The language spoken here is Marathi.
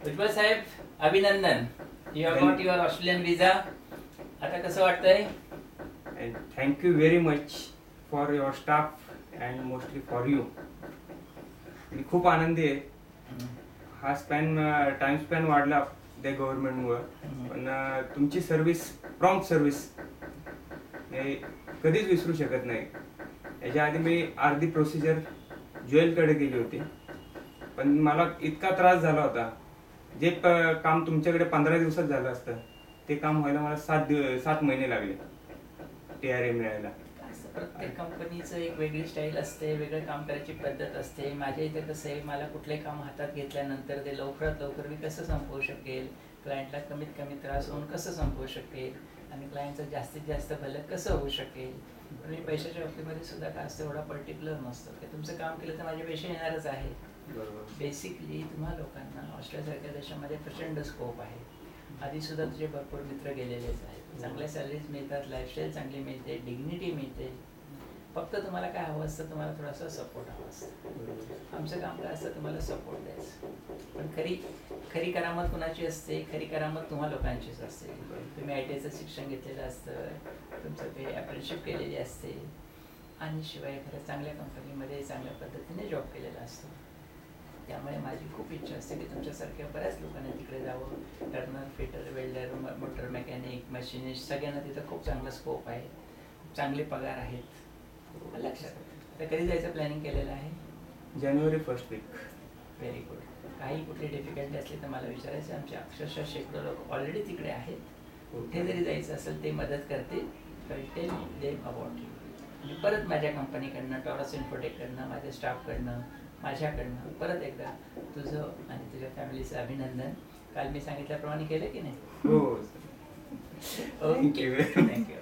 उज्ज्वल साहेब, अभिनंदन. You have got your Australian visa. आता कसं वाटतंय? And thank you very much for your staff and mostly for you. मी खूप आनंदी आहे. हा टाइम स्पॅन वाढला त्या गव्हर्नमेंटमुळं, पण तुमची सर्व्हिस, प्रॉम्प्ट सर्व्हिस हे कधीच विसरू शकत नाही. याच्या आधी मी अर्धी प्रोसिजर ज्वेलकडे केली होती, पण मला इतका त्रास झाला होता. जे काम तुमच्याकडे 15 दिवसात झालं असतं ते काम व्हायला मला 7 महिने लागले TRA मिळायला. प्रत्येक कंपनीचं एक वेगळी स्टाईल असते, वेगळं काम करायची पद्धत असते. माझ्या इथे कसं आहे, मला कुठले काम हातात घेतल्यानंतर ते लवकरात लवकर मी कसं संपवू शकेल, क्लायंटला कमीत कमी त्रास होऊन कसं संपवू शकेल आणि क्लायंटचं जास्तीत जास्त भलं कसं होऊ शकेल. पण मी पैशाच्या बाबतीमध्ये सुद्धा काय असतं एवढा पर्टिक्युलर नसतं की तुमचं काम केलं तर माझे पैसे येणारच आहे. बेसिकली तुम्हा लोकांना ऑस्ट्रेलियासारख्या देशामध्ये प्रचंड स्कोप आहे. आधी सुद्धा तुझे भरपूर मित्र गेलेलेच आहेत. चांगल्या सॅलरीज मिळतात, लाईफस्टाईल चांगली मिळते, डिग्निटी मिळते. फक्त तुम्हाला काय हवं असतं, तुम्हाला थोडासा सपोर्ट हवा असतं. आमचं काम काय असतं, तुम्हाला सपोर्ट द्यायचं. पण खरी करामत कुणाची असते? खरी करामत तुम्हा लोकांचीच असते. तुम्ही ITचं शिक्षण घेतलेलं असतं, तुमचं ते अप्रेंटिसशिप केलेली असते आणि शिवाय खरं चांगल्या कंपनीमध्ये चांगल्या पद्धतीने जॉब केलेला असतो. त्यामुळे माझी खूप इच्छा असते की तुमच्यासारख्या बऱ्याच लोकांनी तिकडे जावं. Turner, fitter, welder, motor mechanic, machinist सगळ्यांना तिथं खूप चांगला स्कोप आहे, चांगले पगार आहेत. लक्षात. आता कधी जायचं प्लॅनिंग केलेलं आहे? जानेवारी 1st वीक. Very good. काही कुठली डिफिकल्टी असली तर मला विचारायचं. आमचे अक्षरशः शेकडो लोक ऑलरेडी तिकडे आहेत. कुठे जरी जायचं असेल ते मदत करतील. Tell them about you. आणि परत माझ्या कंपनीकडनं, टॉरस इन्फोटेककडनं, माझ्या स्टाफकडनं, माझ्याकडनं परत एकदा तुझं आणि तुझ्या फॅमिलीचं अभिनंदन. काल मी सांगितल्याप्रमाणे केलं की नाही? हो. Okay, thank you.